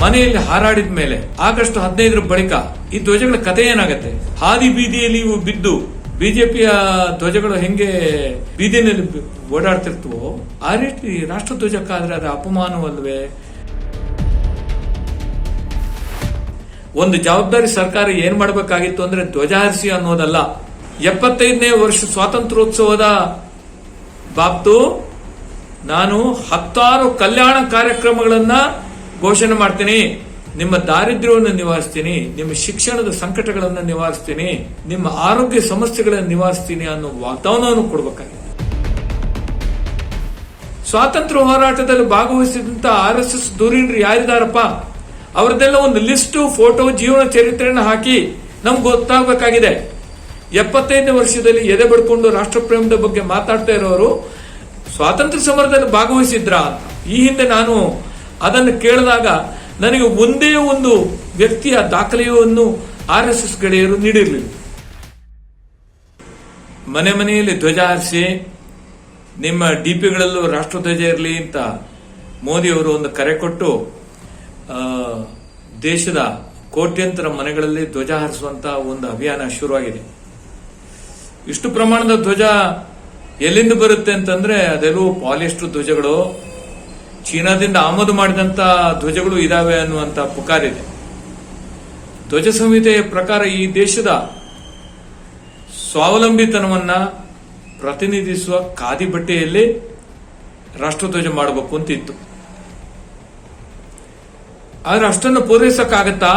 ಮನೆಯಲ್ಲಿ ಹಾರಾಡಿದ ಮೇಲೆ ಆಗಸ್ಟ್ 15 ಬಳಿಕ ಈ ಧ್ವಜಗಳ ಕಥೆ ಏನಾಗತ್ತೆ? ಹಾದಿ ಬೀದಿಯಲ್ಲಿ ಇವು ಬಿದ್ದು ಬಿಜೆಪಿಯ ಧ್ವಜಗಳು ಹೆಂಗೆ ಬೀದಿನಲ್ಲಿ ಓಡಾಡ್ತಿರ್ತವೋ ಆ ರೀತಿ ರಾಷ್ಟ್ರಧ್ವಜಕ್ಕಾದ್ರೆ ಅದು ಅಪಮಾನವಲ್ವೇ? ಒಂದು ಜವಾಬ್ದಾರಿ ಸರ್ಕಾರ ಏನ್ ಮಾಡಬೇಕಾಗಿತ್ತು ಅಂದ್ರೆ ಧ್ವಜ ಹಾರಿಸಿ ಅನ್ನೋದಲ್ಲ. 75ನೇ ವರ್ಷ ಸ್ವಾತಂತ್ರ್ಯೋತ್ಸವದ ಬಾಬ್ತು ನಾನು 10 ಕಲ್ಯಾಣ ಕಾರ್ಯಕ್ರಮಗಳನ್ನ ಘೋಷಣೆ ಮಾಡ್ತೀನಿ. ನಿಮ್ಮ ದಾರಿದ್ರ್ಯವನ್ನು ನಿವಾರಿಸ್ತೀನಿ, ನಿಮ್ಮ ಶಿಕ್ಷಣದ ಸಂಕಟಗಳನ್ನು ನಿವಾರಿಸ್ತೀನಿ, ನಿಮ್ಮ ಆರೋಗ್ಯ ಸಮಸ್ಯೆಗಳನ್ನು ನಿವಾರಿಸ್ತೀನಿ ಅನ್ನೋ ವಾಗ್ದಾನವನ್ನು ಕೊಡಬೇಕಾಗಿದೆ. ಸ್ವಾತಂತ್ರ್ಯ ಹೋರಾಟದಲ್ಲಿ ಭಾಗವಹಿಸಿದಂತ RSS ಧುರೀಣರು ಯಾರಿದಾರಪ್ಪ ಅವರದೆಲ್ಲ ಒಂದು ಲಿಸ್ಟ್, ಫೋಟೋ, ಜೀವನ ಚರಿತ್ರೆಯನ್ನು ಹಾಕಿ ನಮ್ಗೆ ಗೊತ್ತಾಗಬೇಕಾಗಿದೆ. 75ನೇ ವರ್ಷದಲ್ಲಿ ಎದೆ ಬಡ್ಕೊಂಡು ರಾಷ್ಟ್ರಪ್ರೇಮದ ಬಗ್ಗೆ ಮಾತಾಡ್ತಾ ಇರೋರು ಸ್ವಾತಂತ್ರ್ಯ ಸಮರದಲ್ಲಿ ಭಾಗವಹಿಸಿದ್ರ ಅಂತ. ಈ ಹಿಂದೆ ನಾನು ಅದನ್ನು ಕೇಳಿದಾಗ ನನಗೆ ಒಂದೇ ಒಂದು ವ್ಯಕ್ತಿಯ ದಾಖಲೆಯನ್ನು RSS ಗೆಳೆಯರು ನೀಡಿರಲಿಲ್ಲ. ಮನೆ ಮನೆಯಲ್ಲಿ ಧ್ವಜ ಹಾರಿಸಿ ನಿಮ್ಮ ಡಿಪಿಗಳಲ್ಲೂ ರಾಷ್ಟ್ರಧ್ವಜ ಇರಲಿ ಅಂತ ಮೋದಿ ಅವರು ಒಂದು ಕರೆ ಕೊಟ್ಟು ದೇಶದ ಕೋಟ್ಯಂತರ ಮನೆಗಳಲ್ಲಿ ಧ್ವಜ ಹಾರಿಸುವಂತ ಒಂದು ಅಭಿಯಾನ ಶುರುವಾಗಿದೆ. ಇಷ್ಟು ಪ್ರಮಾಣದ ಧ್ವಜ ಎಲ್ಲಿಂದ ಬರುತ್ತೆ ಅಂತಂದ್ರೆ ಅದೆಲ್ಲವೂ ಪಾಲಿಸ್ಟರ್ ಧ್ವಜಗಳು, ಚೀನಾದಿಂದ ಆಮದು ಮಾಡಿದಂತ ಧ್ವಜಗಳು ಇದಾವೆ ಅನ್ನುವಂತ ಪುಕಾರಿದೆ. ಧ್ವಜ ಸಂಹಿತೆಯ ಪ್ರಕಾರ ಈ ದೇಶದ ಸ್ವಾವಲಂಬಿತನವನ್ನ ಪ್ರತಿನಿಧಿಸುವ ಖಾದಿ ಬಟ್ಟೆಯಲ್ಲಿ ರಾಷ್ಟ್ರಧ್ವಜ ಮಾಡಬೇಕು ಅಂತ ಇತ್ತು. ಆದ್ರೆ ಅಷ್ಟನ್ನು ಪೂರೈಸಕ್ಕಾಗತ್ತಾ?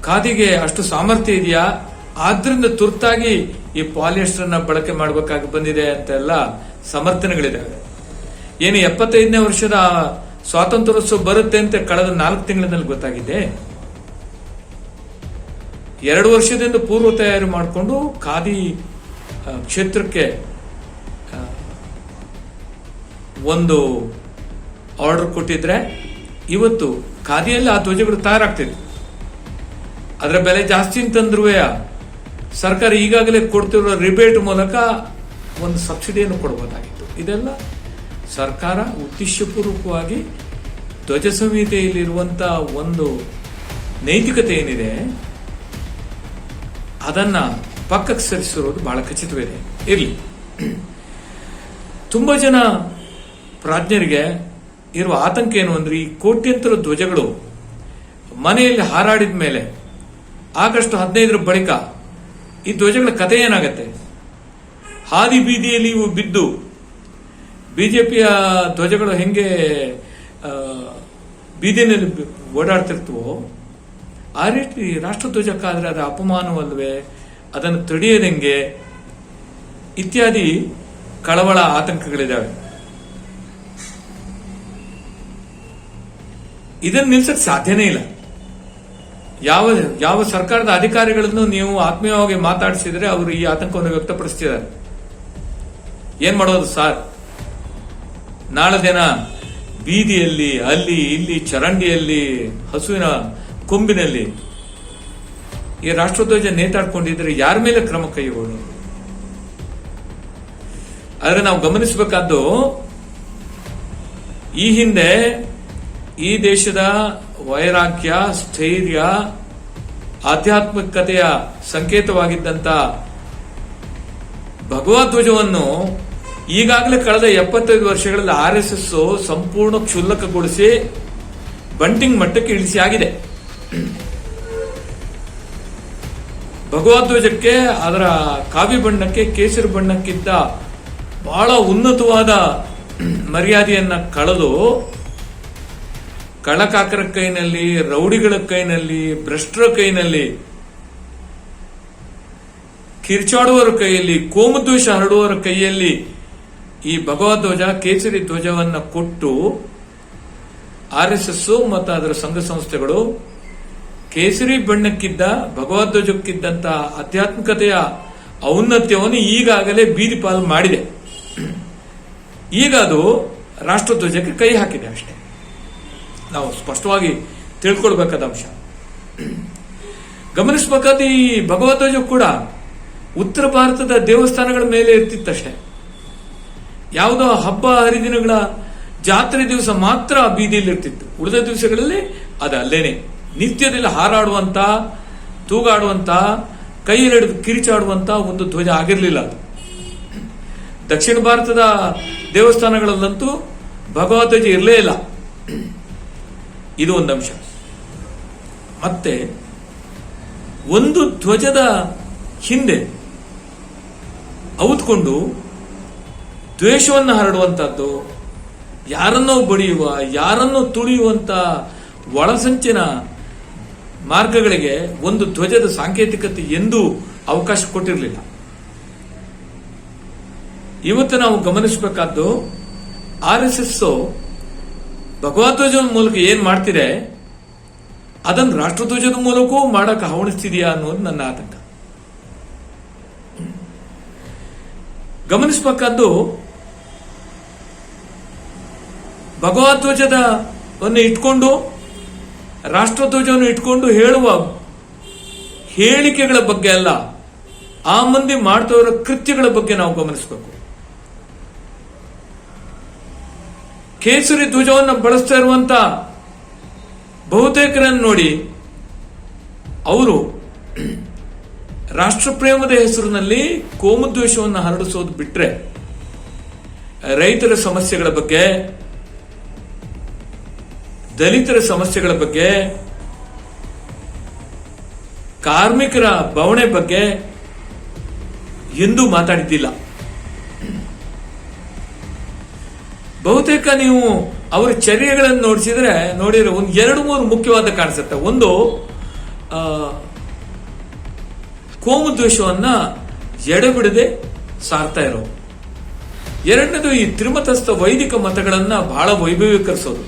ಖಾದಿಗೆ ಅಷ್ಟು ಸಾಮರ್ಥ್ಯ ಇದೆಯಾ? ಆದ್ರಿಂದ ತುರ್ತಾಗಿ ಈ ಪಾಲಿಯಸ್ಟರ್ ನ ಬಳಕೆ ಮಾಡಬೇಕಾಗಿ ಬಂದಿದೆ ಅಂತೆಲ್ಲ ಸಮರ್ಥನೆಗಳಿದ್ದಾವೆ. ಏನು 75ನೇ ವರ್ಷದ ಸ್ವಾತಂತ್ರ್ಯೋತ್ಸವ ಬರುತ್ತೆ ಅಂತ ಕಳೆದ 4 ತಿಂಗಳಿನಲ್ಲಿ ಗೊತ್ತಾಗಿದೆ. 2 ವರ್ಷದಿಂದ ಪೂರ್ವ ತಯಾರಿ ಮಾಡಿಕೊಂಡು ಖಾದಿ ಕ್ಷೇತ್ರಕ್ಕೆ ಒಂದು ಆರ್ಡರ್ ಕೊಟ್ಟಿದ್ರೆ ಇವತ್ತು ಖಾದಿಯಲ್ಲಿ ಆ ಧ್ವಜಗಳು ತಯಾರಾಗ್ತಿದೆ. ಅದರ ಬೆಲೆ ಜಾಸ್ತಿ ಅಂತಂದ್ರೂ ಸರ್ಕಾರ ಈಗಾಗಲೇ ಕೊಡ್ತಿರೋ ರಿಬೇಟ್ ಮೂಲಕ ಒಂದು ಸಬ್ಸಿಡಿಯನ್ನು ಕೊಡಬಹುದಾಗಿತ್ತು. ಇದೆಲ್ಲ ಸರ್ಕಾರ ಉದ್ದೇಶಪೂರ್ವಕವಾಗಿ ಧ್ವಜ ಸಂಹಿತೆಯಲ್ಲಿರುವಂತಹ ಒಂದು ನೈತಿಕತೆ ಏನಿದೆ ಅದನ್ನ ಪಕ್ಕಕ್ಕೆ ಸರಿಸಿರೋದು ಬಹಳ ಖಚಿತವಿದೆ. ಇರಲಿ, ತುಂಬಾ ಜನ ಪ್ರಾಜ್ಞರಿಗೆ ಇರುವ ಆತಂಕ ಏನು ಅಂದ್ರೆ ಈ ಕೋಟ್ಯಂತರ ಧ್ವಜಗಳು ಮನೆಯಲ್ಲಿ ಹಾರಾಡಿದ ಮೇಲೆ ಆಗಸ್ಟ್ 15 ಬಳಿಕ ಈ ಧ್ವಜಗಳ ಕಥೆ ಏನಾಗತ್ತೆ? ಹಾದಿ ಬೀದಿಯಲ್ಲಿ ಇವು ಬಿದ್ದು ಬಿಜೆಪಿಯ ಧ್ವಜಗಳು ಹೆಂಗೆ ಬೀದಿನಲ್ಲಿ ಓಡಾಡ್ತಿರ್ತವೋ ಆ ರೀತಿ ರಾಷ್ಟ್ರಧ್ವಜಕ್ಕಾದ್ರೆ ಅದು ಅಪಮಾನವಲ್ವೇ? ಅದನ್ನು ತಡೆಯೋದೆಂಗೆ? ಇತ್ಯಾದಿ ಕಳವಳ ಆತಂಕಗಳಿದ್ದಾವೆ. ಇದನ್ನು ನಿಲ್ಸಕ್ ಸಾಧ್ಯನೇ ಇಲ್ಲ. ಯಾವ ಸರ್ಕಾರದ ಅಧಿಕಾರಿಗಳನ್ನು ನೀವು ಆತ್ಮೀಯವಾಗಿ ಮಾತಾಡಿಸಿದ್ರೆ ಅವರು ಈ ಆತಂಕವನ್ನು ವ್ಯಕ್ತಪಡಿಸ್ತಿದ್ದಾರೆ. ಏನ್ ಮಾಡೋದು ಸರ್? ನಾಳೆ ದಿನ ಬೀದಿಯಲ್ಲಿ, ಅಲ್ಲಿ ಇಲ್ಲಿ, ಚರಂಡಿಯಲ್ಲಿ, ಹಸುವಿನ ಕೊಂಬಿನಲ್ಲಿ ಈ ರಾಷ್ಟ್ರಧ್ವಜ ನೇತಾಡ್ಕೊಂಡಿದ್ರೆ ಯಾರ ಮೇಲೆ ಕ್ರಮ ಕೈಗೊಳ್ಳೋದು? ಆದ್ರೆ ನಾವು ಗಮನಿಸಬೇಕಾದ್ದು, ಈ ಹಿಂದೆ ಈ ದೇಶದ ವೈರಾಗ್ಯ, ಸ್ಥೈರ್ಯ, ಆಧ್ಯಾತ್ಮಿಕತೆಯ ಸಂಕೇತವಾಗಿದ್ದಂತ ಭಗವಧ್ವಜವನ್ನು ಈಗಾಗಲೇ ಕಳೆದ 75 ವರ್ಷಗಳಲ್ಲಿ RSS ಸಂಪೂರ್ಣ ಕ್ಷುಲ್ಲಕಗೊಳಿಸಿ ಬಂಟಿಂಗ್ ಮಟ್ಟಕ್ಕೆ ಇಳಿಸಿ ಆಗಿದೆ. ಭಗವಧ್ವಜಕ್ಕೆ ಅದರ ಕಾವಿ ಬಣ್ಣಕ್ಕೆ, ಕೇಸರಿ ಬಣ್ಣಕ್ಕಿಂತ ಬಹಳ ಉನ್ನತವಾದ ಮರ್ಯಾದೆಯನ್ನ ಕಳೆದು ಕಳ್ಳಕಾಕರ ಕೈನಲ್ಲಿ, ರೌಡಿಗಳ ಕೈನಲ್ಲಿ, ಭ್ರಷ್ಟರ ಕೈನಲ್ಲಿ, ಕಿರ್ಚಾಡುವವರ ಕೈಯಲ್ಲಿ, ಕೋಮುದ್ವೇಷ ಹರಡುವವರ ಕೈಯಲ್ಲಿ ಈ ಭಗವಧ್ವಜ, ಕೇಸರಿ ಧ್ವಜವನ್ನ ಕೊಟ್ಟು RSS ಮತ್ತು ಅದರ ಸಂಘ ಸಂಸ್ಥೆಗಳು ಕೇಸರಿ ಬಣ್ಣಕ್ಕಿದ್ದ ಭಗವಧ್ವಜಕ್ಕಿದ್ದಂತ ಆಧ್ಯಾತ್ಮಿಕತೆಯ ಔನ್ನತ್ಯವನ್ನು ಈಗಾಗಲೇ ಬೀದಿ ಪಾಲು ಮಾಡಿದೆ. ಈಗ ಅದು ರಾಷ್ಟ್ರಧ್ವಜಕ್ಕೆ ಕೈ ಹಾಕಿದೆ ಅಷ್ಟೇ. ನಾವು ಸ್ಪಷ್ಟವಾಗಿ ತಿಳ್ಕೊಳ್ಬೇಕಾದ ಅಂಶ. ಗಮನಿಸಬೇಕಾದ ಈ ಭಗವಧ್ವಜ ಕೂಡ ಉತ್ತರ ಭಾರತದ ದೇವಸ್ಥಾನಗಳ ಮೇಲೆ ಇರ್ತಿತ್ತಷ್ಟೇ. ಯಾವುದೋ ಹಬ್ಬ ಹರಿದಿನಗಳ ಜಾತ್ರೆ ದಿವಸ ಮಾತ್ರ ಬೀದಿಯಲ್ಲಿರ್ತಿತ್ತು. ಉಳಿದ ದಿವಸಗಳಲ್ಲಿ ಅದು ಅಲ್ಲೇನೆ ನಿತ್ಯದಲ್ಲಿ ಹಾರಾಡುವಂತ, ತೂಗಾಡುವಂತ, ಕೈಯಲ್ಲಿ ಹಿಡಿದು ಕಿರಿಚಾಡುವಂತ ಒಂದು ಧ್ವಜ ಆಗಿರಲಿಲ್ಲ ಅದು. ದಕ್ಷಿಣ ಭಾರತದ ದೇವಸ್ಥಾನಗಳಲ್ಲಂತೂ ಭಗವಧ್ವಜ ಇರಲೇ ಇಲ್ಲ. ಇದು ಒಂದು ಅಂಶ. ಮತ್ತೆ ಒಂದು ಧ್ವಜದ ಹಿಂದೆ ಔತ್ಕೊಂಡು ದ್ವೇಷವನ್ನು ಹರಡುವಂತಹದ್ದು, ಯಾರನ್ನೋ ಬಡಿಯುವ, ಯಾರನ್ನೋ ತುಳಿಯುವಂತ ಒಳಸಂಚಿನ ಮಾರ್ಗಗಳಿಗೆ ಒಂದು ಧ್ವಜದ ಸಾಂಕೇತಿಕತೆ ಎಂದೂ ಅವಕಾಶ ಕೊಟ್ಟಿರಲಿಲ್ಲ. ಇವತ್ತು ನಾವು ಗಮನಿಸಬೇಕಾದ್ದು RSS ಭಗವಧ್ವಜದ ಮೂಲಕ ಏನ್ ಮಾಡ್ತಿದೆ ಅದನ್ನು ರಾಷ್ಟ್ರಧ್ವಜದ ಮೂಲಕವೂ ಮಾಡಕ್ಕೆ ಹವಣಿಸ್ತಿದೆಯಾ ಅನ್ನೋದು ನನ್ನ ಆತಂಕ. ಗಮನಿಸಬೇಕಾದ್ದು ಭಗವಧ್ವಜವನ್ನು ಇಟ್ಕೊಂಡು, ರಾಷ್ಟ್ರಧ್ವಜವನ್ನು ಇಟ್ಕೊಂಡು ಹೇಳುವ ಹೇಳಿಕೆಗಳ ಬಗ್ಗೆ ಅಲ್ಲ, ಆ ಮಂದಿ ಮಾಡ್ತವರ ಕೃತ್ಯಗಳ ಬಗ್ಗೆ ನಾವು ಗಮನಿಸಬೇಕು. ಕೇಸರಿ ಧ್ವಜವನ್ನು ಬಳಸ್ತಾ ಇರುವಂತ ಬಹುತೇಕರನ್ನು ನೋಡಿ ಅವರು ರಾಷ್ಟ್ರಪ್ರೇಮದ ಹೆಸರಿನಲ್ಲಿ ಕೋಮುದ್ವೇಷವನ್ನು ಹರಡಿಸೋದು ಬಿಟ್ರೆ ರೈತರ ಸಮಸ್ಯೆಗಳ ಬಗ್ಗೆ, ದಲಿತರ ಸಮಸ್ಯೆಗಳ ಬಗ್ಗೆ, ಕಾರ್ಮಿಕರ ಬವಣೆ ಬಗ್ಗೆ ಎಂದೂ ಮಾತಾಡಿದ್ದಿಲ್ಲ. ಬಹುತೇಕ ನೀವು ಅವರ ಚರ್ಯೆಗಳನ್ನು ನೋಡಿದ್ರೆ ಒಂದು 2-3 ಮುಖ್ಯವಾದ ಕಾಣಿಸುತ್ತೆ. ಒಂದು, ಕೋಮುದ್ವೇಷವನ್ನ ಎಡೆಬಿಡದೆ ಸಾರ್ತಾ ಇರೋದು. ಎರಡನೇದು, ಈ ತ್ರಿಮತಸ್ಥ ವೈದಿಕ ಮತಗಳನ್ನ ಬಹಳ ವೈಭವೀಕರಿಸೋದು.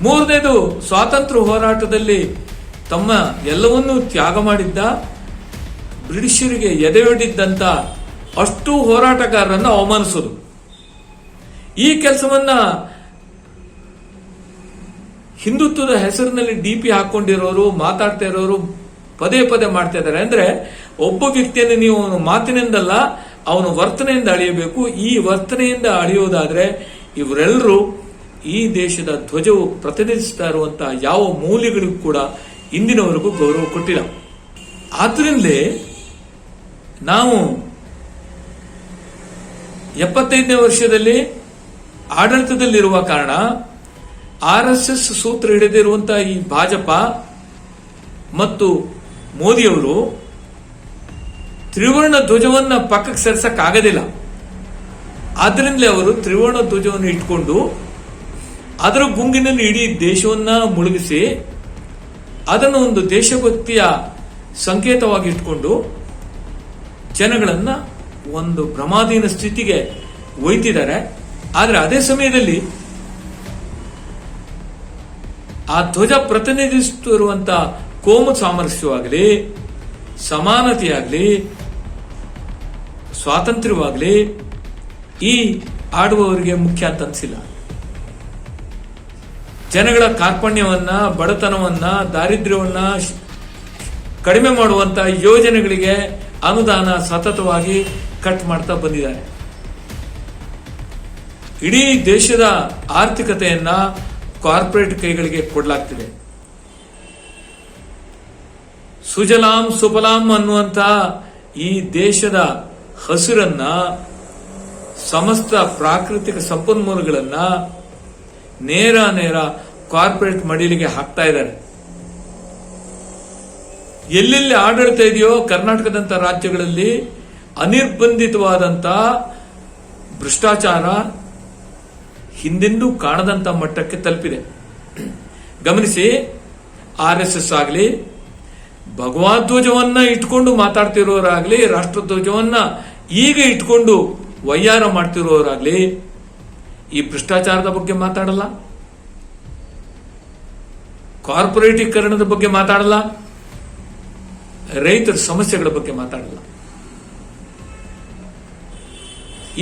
ಮೂರನೇದು, ಸ್ವಾತಂತ್ರ್ಯ ಹೋರಾಟದಲ್ಲಿ ತಮ್ಮ ಎಲ್ಲವನ್ನೂ ತ್ಯಾಗ ಮಾಡಿದ್ದ, ಬ್ರಿಟಿಷರಿಗೆ ಎದೆಯೊಡ್ಡಿದ್ದಂತ ಅಷ್ಟು ಹೋರಾಟಗಾರರನ್ನು ಅವಮಾನಿಸೋದು. ಈ ಕೆಲಸವನ್ನ ಹಿಂದುತ್ವದ ಹೆಸರಿನಲ್ಲಿ DP ಹಾಕೊಂಡಿರೋರು, ಮಾತಾಡ್ತಾ ಇರೋರು ಪದೇ ಪದೇ ಮಾಡ್ತಾ ಇದ್ದಾರೆ. ಅಂದ್ರೆ ಒಬ್ಬ ವ್ಯಕ್ತಿಯನ್ನು ನೀವು ಅವನ ಮಾತಿನಿಂದಲ್ಲ, ಅವನ ವರ್ತನೆಯಿಂದ ಅಳಿಯಬೇಕು. ಈ ವರ್ತನೆಯಿಂದ ಅಳಿಯೋದಾದ್ರೆ ಇವರೆಲ್ಲರೂ ಈ ದೇಶದ ಧ್ವಜವು ಪ್ರತಿನಿಧಿಸ್ತಾ ಇರುವಂತಹ ಯಾವ ಮೌಲ್ಯಗಳಿಗೂ ಕೂಡ ಇಂದಿನವರೆಗೂ ಗೌರವ ಕೊಟ್ಟಿಲ್ಲ. ಆದ್ರಿಂದಲೇ ನಾವು 75ನೇ ವರ್ಷದಲ್ಲಿ ಆಡಳಿತದಲ್ಲಿರುವ ಕಾರಣ RSS ಸೂತ್ರ ಹಿಡಿದಿರುವಂತಹ ಈ ಭಾಜಪ ಮತ್ತು ಮೋದಿಯವರು ತ್ರಿವರ್ಣ ಧ್ವಜವನ್ನ ಪಕ್ಕಕ್ಕೆ ಸೇರ್ಸಕ್ಕಾಗದಿಲ್ಲ. ಆದ್ರಿಂದಲೇ ಅವರು ತ್ರಿವರ್ಣ ಧ್ವಜವನ್ನು ಇಟ್ಕೊಂಡು ಅದರ ಗುಂಗಿನಲ್ಲಿ ಇಡೀ ದೇಶವನ್ನ ಮುಳುಗಿಸಿ ಅದನ್ನು ಒಂದು ದೇಶಭಕ್ತಿಯ ಸಂಕೇತವಾಗಿ ಇಟ್ಕೊಂಡು ಜನಗಳನ್ನ ಒಂದು ಭ್ರಮಾಧೀನ ಸ್ಥಿತಿಗೆ ಒಯ್ತಿದ್ದಾರೆ. ಆದರೆ ಅದೇ ಸಮಯದಲ್ಲಿ ಆ ಧ್ವಜ ಪ್ರತಿನಿಧಿಸುತ್ತಿರುವಂತ ಕೋಮು ಸಾಮರಸ್ಯವಾಗಲಿ, ಸಮಾನತೆಯಾಗಲಿ, ಸ್ವಾತಂತ್ರ್ಯವಾಗಲಿ ಈ ಆಡುವವರಿಗೆ ಮುಖ್ಯ ಅಂತ ಅನಿಸಿಲ್ಲ. ಜನಗಳ ಕಾರ್ಪಣ್ಯವನ್ನ, ಬಡತನವನ್ನ, ದಾರಿದ್ರ್ಯವನ್ನ ಕಡಿಮೆ ಮಾಡುವಂತ ಯೋಜನೆಗಳಿಗೆ ಅನುದಾನ ಸತತವಾಗಿ ಕಟ್ ಮಾಡ್ತಾ ಬಂದಿದ್ದಾರೆ. ಇಡೀ ದೇಶದ ಆರ್ಥಿಕತೆಯನ್ನ ಕಾರ್ಪೊರೇಟ್ ಕೈಗಳಿಗೆ ಕೊಡಲಾಗ್ತಿದೆ. ಸುಜಲಾಂ ಸುಫಲಾಂ ಅನ್ನುವಂತ ಈ ದೇಶದ ಹಸಿರನ್ನ, ಸಮಸ್ತ ಪ್ರಾಕೃತಿಕ ಸಂಪನ್ಮೂಲಗಳನ್ನ ನೇರ ಕಾರ್ಪೊರೇಟ್ ಮಡಿಲಿಗೆ ಹಾಕ್ತಾ ಇದ್ದಾರೆ. ಎಲ್ಲೆಲ್ಲಿ ಆಡಳಿತ ಇದೆಯೋ ಕರ್ನಾಟಕದಂತ ರಾಜ್ಯಗಳಲ್ಲಿ ಅನಿರ್ಬಂಧಿತವಾದಂತ ಭ್ರಷ್ಟಾಚಾರ ಹಿಂದೆಂದೂ ಕಾಣದಂತ ಮಟ್ಟಕ್ಕೆ ತಲುಪಿದೆ. ಗಮನಿಸಿ, RSS ಆಗಲಿ, ಭಗವಧ್ವಜವನ್ನ ಇಟ್ಕೊಂಡು ಮಾತಾಡ್ತಿರೋರಾಗ್ಲಿ, ರಾಷ್ಟ್ರಧ್ವಜವನ್ನ ಈಗ ಇಟ್ಕೊಂಡು ವಯ್ಯಾರ ಮಾಡ್ತಿರೋರಾಗ್ಲಿ ಈ ಭ್ರಷ್ಟಾಚಾರದ ಬಗ್ಗೆ ಮಾತಾಡಲ್ಲ, ಕಾರ್ಪೊರೇಟೀಕರಣದ ಬಗ್ಗೆ ಮಾತಾಡಲ್ಲ, ರೈತರ ಸಮಸ್ಯೆಗಳ ಬಗ್ಗೆ ಮಾತಾಡಲ್ಲ.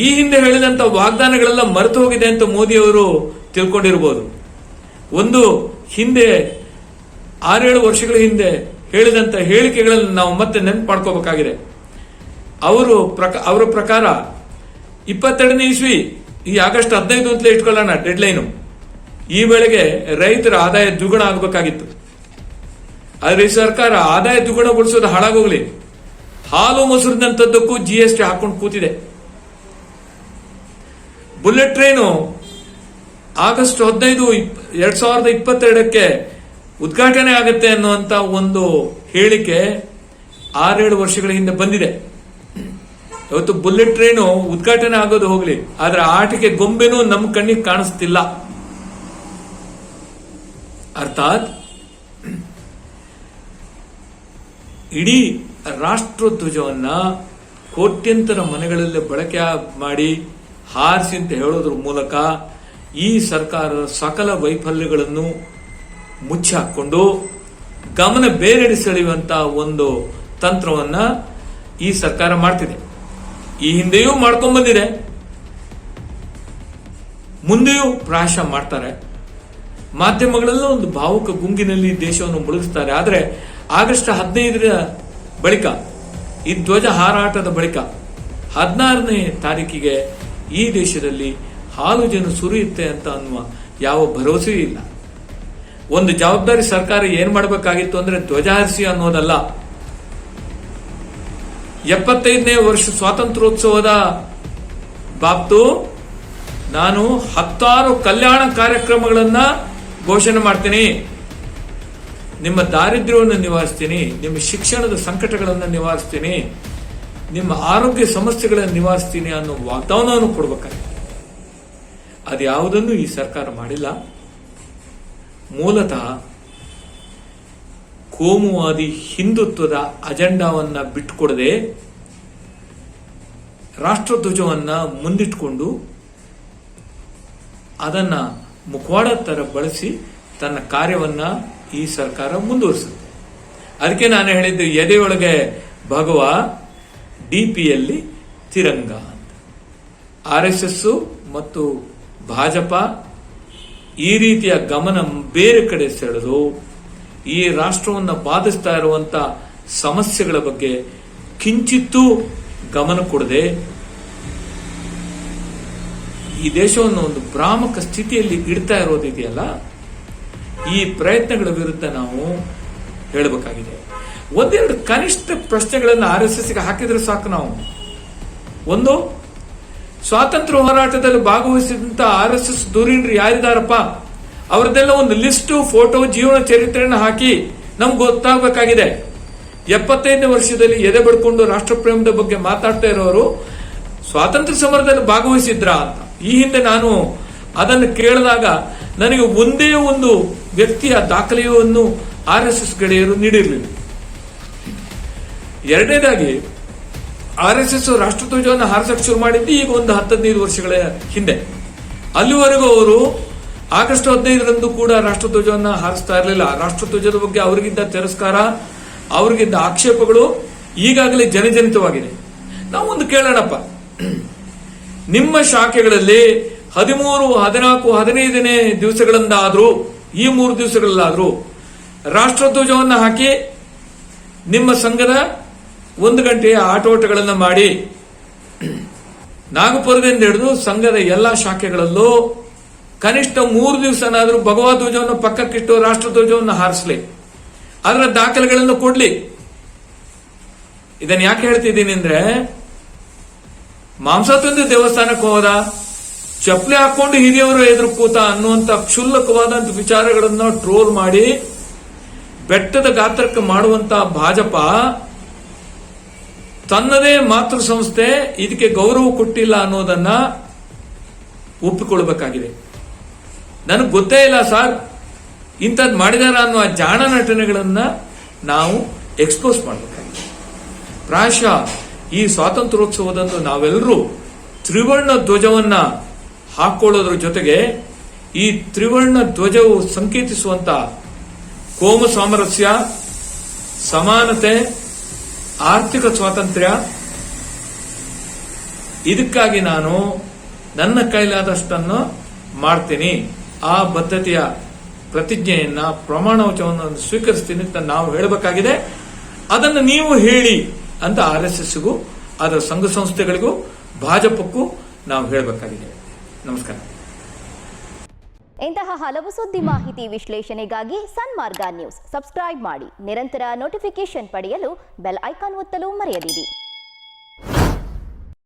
ಈ ಹಿಂದೆ ಹೇಳಿದಂತ ವಾಗ್ದಾನಗಳೆಲ್ಲ ಮರೆತು ಹೋಗಿದೆ ಅಂತ ಮೋದಿಯವರು ತಿಳ್ಕೊಂಡಿರಬಹುದು. ಒಂದು ಹಿಂದೆ 6-7 ವರ್ಷಗಳ ಹಿಂದೆ ಹೇಳಿದಂತ ಹೇಳಿಕೆಗಳನ್ನು ನಾವು ಮತ್ತೆ ನೆನಪು ಮಾಡ್ಕೋಬೇಕಾಗಿದೆ. ಅವರ ಪ್ರಕಾರ 22ನೇ ಇಸ್ವಿ ಈ ಆಗಸ್ಟ್ 15 ಅಂತಲೇ ಇಟ್ಕೊಳ್ಳೋಣ ಡೆಡ್ಲೈನು. ಈ ವೇಳೆಗೆ ರೈತರ ಆದಾಯ ದ್ವಿಗುಣ ಆಗಬೇಕಾಗಿತ್ತು. ಆದ್ರೆ ಈ ಸರ್ಕಾರ ಆದಾಯ ದ್ವಿಗುಣಗೊಳಿಸೋದು ಹಾಳಾಗೋಗ್ಲಿ, ಹಾಲು ಮೊಸರಿನಂತದ್ದಕ್ಕೂ GST ಹಾಕೊಂಡು ಕೂತಿದೆ. ಬುಲೆಟ್ ಟ್ರೈನು ಆಗಸ್ಟ್ 15, 2022ಕ್ಕೆ ಉದ್ಘಾಟನೆ ಆಗುತ್ತೆ ಅನ್ನುವಂತ ಒಂದು ಹೇಳಿಕೆ 6-7 ವರ್ಷಗಳ ಹಿಂದೆ ಬಂದಿದೆ. ಇವತ್ತು ಬುಲೆಟ್ ಟ್ರೈನು ಉದ್ಘಾಟನೆ ಆಗೋದು ಹೋಗ್ಲಿ, ಆದ್ರೆ ಆಟಿಕೆ ಗೊಂಬೆನೂ ನಮ್ಮ ಕಣ್ಣಿಗೆ ಕಾಣಿಸ್ತಿಲ್ಲ. ಅರ್ಥಾತ್ ಇಡೀ ರಾಷ್ಟ್ರಧ್ವಜವನ್ನ ಕೋಟ್ಯಂತರ ಮನೆಗಳಲ್ಲಿ ಬಳಕೆ ಮಾಡಿ ಹಾರಿಸಿ ಅಂತ ಹೇಳೋದ್ರ ಮೂಲಕ ಈ ಸರ್ಕಾರದ ಸಕಲ ವೈಫಲ್ಯಗಳನ್ನು ಮುಚ್ಚಿ ಹಾಕೊಂಡು ಗಮನ ಬೇರೆಡೆ ಸೆಳೆಯುವಂತ ಒಂದು ತಂತ್ರವನ್ನ ಈ ಸರ್ಕಾರ ಮಾಡ್ತಿದೆ. ಈ ಹಿಂದೆಯೂ ಮಾಡ್ಕೊಂಡ್ ಬಂದಿದೆ, ಮುಂದೆಯೂ ಪ್ರಾಯಶಃ ಮಾಡ್ತಾರೆ. ಮಾಧ್ಯಮಗಳೆಲ್ಲ ಒಂದು ಭಾವುಕ ಗುಂಗಿನಲ್ಲಿ ದೇಶವನ್ನು ಮುಳುಗಿಸ್ತಾರೆ. ಆದರೆ ಆಗಸ್ಟ್ 15ರ ಬಳಿಕ, ಈ ಧ್ವಜ ಹಾರಾಟದ ಬಳಿಕ 16ನೇ ತಾರೀಕಿಗೆ ಈ ದೇಶದಲ್ಲಿ ಹಾಲು ಜನ ಸುರಿಯುತ್ತೆ ಅಂತ ಅನ್ನುವ ಯಾವ ಭರವಸೆಯೂ ಇಲ್ಲ. ಒಂದು ಜವಾಬ್ದಾರಿ ಸರ್ಕಾರ ಏನ್ ಮಾಡಬೇಕಾಗಿತ್ತು ಅಂದ್ರೆ ಧ್ವಜ ಹಾರಿಸಿ ಅನ್ನೋದಲ್ಲ. 75ನೇ ವರ್ಷ ಸ್ವಾತಂತ್ರ್ಯೋತ್ಸವದ ಬಾಬ್ತು ನಾನು 10 ಕಲ್ಯಾಣ ಕಾರ್ಯಕ್ರಮಗಳನ್ನ ಘೋಷಣೆ ಮಾಡ್ತೀನಿ. ನಿಮ್ಮ ದಾರಿದ್ರ್ಯವನ್ನು ನಿವಾರಿಸ್ತೀನಿ, ನಿಮ್ಮ ಶಿಕ್ಷಣದ ಸಂಕಟಗಳನ್ನು ನಿವಾರಿಸ್ತೀನಿ, ನಿಮ್ಮ ಆರೋಗ್ಯ ಸಮಸ್ಯೆಗಳನ್ನು ನಿವಾರಿಸ್ತೀನಿ ಅನ್ನೋ ವಾಗ್ದಾನವನ್ನು ಕೊಡಬೇಕಾಗಿದೆ. ಅದ್ಯಾವುದನ್ನು ಈ ಸರ್ಕಾರ ಮಾಡಿಲ್ಲ. ಮೂಲತಃ ಕೋಮುವಾದಿ ಹಿಂದುತ್ವದ ಅಜೆಂಡಾವನ್ನ ಬಿಟ್ಟುಕೊಡದೆ ರಾಷ್ಟ್ರಧ್ವಜವನ್ನ ಮುಂದಿಟ್ಟುಕೊಂಡು ಅದನ್ನ ಮುಖವಾಡ ತರ ಬಳಸಿ ತನ್ನ ಕಾರ್ಯವನ್ನ ಈ ಸರ್ಕಾರ ಮುಂದುವರಿಸುತ್ತೆ. ಅದಕ್ಕೆ ನಾನು ಹೇಳಿದ್ದು ಎದೆಯೊಳಗೆ ಭಗವ, DPಯಲ್ಲಿ ತಿರಂಗ ಅಂತ. RSS ಮತ್ತು ಭಾಜಪ ಈ ರೀತಿಯ ಗಮನ ಬೇರೆ ಕಡೆ ಸೆಳೆದು ಈ ರಾಷ್ಟ್ರವನ್ನು ಬಾಧಿಸ್ತಾ ಇರುವಂತ ಸಮಸ್ಯೆಗಳ ಬಗ್ಗೆ ಕಿಂಚಿತ್ತೂ ಗಮನ ಕೊಡದೆ ಈ ದೇಶವನ್ನು ಒಂದು ಭ್ರಾಮಕ ಸ್ಥಿತಿಯಲ್ಲಿ ಇಡ್ತಾ ಇರೋದಿದೆಯಲ್ಲ, ಈ ಪ್ರಯತ್ನಗಳ ವಿರುದ್ಧ ನಾವು ಹೇಳಬೇಕಾಗಿದೆ. ಒಂದೆರಡು ಕನಿಷ್ಠ ಪ್ರಶ್ನೆಗಳನ್ನು RSSಗೆ ಹಾಕಿದ್ರೆ ಸಾಕು. ನಾವು ಒಂದು, ಸ್ವಾತಂತ್ರ್ಯ ಹೋರಾಟದಲ್ಲಿ ಭಾಗವಹಿಸಿದಂತ RSS ಧುರೀಣರು ಯಾರಿದಾರಪ್ಪ, ಅವರದೆಲ್ಲ ಒಂದು ಲಿಸ್ಟ್, ಫೋಟೋ, ಜೀವನ ಚರಿತ್ರೆಯನ್ನು ಹಾಕಿ ನಮ್ಗೆ ಗೊತ್ತಾಗಬೇಕಾಗಿದೆ. 75ನೇ ವರ್ಷದಲ್ಲಿ ಎದೆ ಬಡ್ಕೊಂಡು ರಾಷ್ಟ್ರಪ್ರೇಮದ ಬಗ್ಗೆ ಮಾತಾಡ್ತಾ ಇರೋರು ಸ್ವಾತಂತ್ರ್ಯ ಸಮರದಲ್ಲಿ ಭಾಗವಹಿಸಿದ್ರಾ ಅಂತ. ಈ ಹಿಂದೆ ನಾನು ಅದನ್ನು ಕೇಳಿದಾಗ ನನಗೆ ಒಂದೇ ಒಂದು ವ್ಯಕ್ತಿಯ ದಾಖಲೆಯನ್ನು RSS ಗೆಳೆಯರು ನೀಡಿರಲಿಲ್ಲ. ಎರಡನೇದಾಗಿ RSS ರಾಷ್ಟ್ರಧ್ವಜವನ್ನು ಹಾರಿಸಕ್ಕೆ ಶುರು ಮಾಡಿದ್ದು ಈಗ ಒಂದು 10-15 ವರ್ಷಗಳ ಹಿಂದೆ. ಅಲ್ಲಿವರೆಗೂ ಅವರು ಆಗಸ್ಟ್ 15ರಂದು ಕೂಡ ರಾಷ್ಟ್ರಧ್ವಜವನ್ನು ಹಾರಿಸ್ತಾ ಇರಲಿಲ್ಲ. ರಾಷ್ಟ್ರಧ್ವಜದ ಬಗ್ಗೆ ಅವರಿಗಿದ್ದ ತಿರಸ್ಕಾರ, ಅವರಿಗಿದ್ದ ಆಕ್ಷೇಪಗಳು ಈಗಾಗಲೇ ಜನಜನಿತವಾಗಿದೆ. ನಾವು ಒಂದು ಕೇಳೋಣಪ್ಪ, ನಿಮ್ಮ ಶಾಖೆಗಳಲ್ಲಿ 13, 14, 15ನೇ ದಿವಸಗಳಿಂದಾದ್ರೂ, ಈ 3 ದಿವಸಗಳಲ್ಲಾದ್ರೂ ರಾಷ್ಟ್ರಧ್ವಜವನ್ನು ಹಾಕಿ ನಿಮ್ಮ ಸಂಘದ 1 ಗಂಟೆಯ ಆಟೋಟಗಳನ್ನು ಮಾಡಿ ನಾಗಪುರದಿಂದ ಹಿಡಿದು ಸಂಘದ ಎಲ್ಲಾ ಶಾಖೆಗಳಲ್ಲೂ ಕನಿಷ್ಠ 3 ದಿವಸನಾದ್ರೂ ಭಗವಾ ಧ್ವಜವನ್ನು ಪಕ್ಕಕ್ಕಿಟ್ಟು ರಾಷ್ಟ್ರಧ್ವಜವನ್ನು ಹಾರಿಸಲಿ, ಅದರ ದಾಖಲೆಗಳನ್ನು ಕೊಡ್ಲಿ. ಇದನ್ನು ಯಾಕೆ ಹೇಳ್ತಿದ್ದೀನಿ ಅಂದ್ರೆ, ಮಾಂಸ ತಂದು ದೇವಸ್ಥಾನಕ್ಕೆ ಹೋದ, ಚಪ್ಪಲಿ ಹಾಕೊಂಡು ಹಿರಿಯವರು ಎದುರು ಕೂತ ಅನ್ನುವಂತ ಕ್ಷುಲ್ಲಕವಾದಂತ ವಿಚಾರಗಳನ್ನು ಟ್ರೋಲ್ ಮಾಡಿ ಬೆಟ್ಟದ ಗಾತ್ರಕ್ಕೆ ಮಾಡುವಂತ ಭಾಜಪ ತನ್ನದೇ ಮಾತೃ ಸಂಸ್ಥೆ ಇದಕ್ಕೆ ಗೌರವ ಕೊಟ್ಟಿಲ್ಲ ಅನ್ನೋದನ್ನ ಒಪ್ಪಿಕೊಳ್ಬೇಕಾಗಿದೆ. ನನಗೆ ಗೊತ್ತೇ ಇಲ್ಲ ಸರ್ ಇಂಥದ್ದು ಮಾಡಿದಾರ ಅನ್ನುವ ಜಾಣ ನಟನೆಗಳನ್ನ ನಾವು ಎಕ್ಸ್ಪೋಸ್ ಮಾಡಬೇಕಾಗಿದೆ. ಪ್ರಾಯಶಃ ಈ ಸ್ವಾತಂತ್ರ್ಯೋತ್ಸವದಂದು ನಾವೆಲ್ಲರೂ ತ್ರಿವರ್ಣ ಧ್ವಜವನ್ನ ಹಾಕೊಳ್ಳೋದ್ರ ಜೊತೆಗೆ ಈ ತ್ರಿವರ್ಣ ಧ್ವಜವು ಸಂಕೇತಿಸುವಂತ ಕೋಮು ಸಾಮರಸ್ಯ, ಸಮಾನತೆ, ಆರ್ಥಿಕ ಸ್ವಾತಂತ್ರ್ಯ, ಇದಕ್ಕಾಗಿ ನಾನು ನನ್ನ ಕೈಲಾದಷ್ಟನ್ನು ಮಾಡ್ತೀನಿ, ಆ ಬದ್ಧತೆಯ ಪ್ರತಿಜ್ಞೆಯನ್ನ, ಪ್ರಮಾಣ ವಚನವನ್ನು ಸ್ವೀಕರಿಸ್ತೀನಿ ಅಂತ ನಾವು ಹೇಳಬೇಕಾಗಿದೆ. ಅದನ್ನು ನೀವು ಹೇಳಿ ಅಂತ RSSಗೂ, ಅದರ ಸಂಘ ಸಂಸ್ಥೆಗಳಿಗೂ, ಭಾಜಪಕ್ಕೂ ನಾವು ಹೇಳಬೇಕಾಗಿದೆ. ನಮಸ್ಕಾರ. ಇಂತಹ ಹಲವು ಸುದ್ದಿ ಮಾಹಿತಿ ವಿಶ್ಲೇಷಣೆಗಾಗಿ ಸನ್ಮಾರ್ಗ ನ್ಯೂಸ್ ಸಬ್ಸ್ಕ್ರೈಬ್ ಮಾಡಿ. ನಿರಂತರ ನೋಟಿಫಿಕೇಶನ್ ಪಡೆಯಲು ಬೆಲ್ ಐಕಾನ್ ಒತ್ತಲು ಮರೆಯದಿರಿ.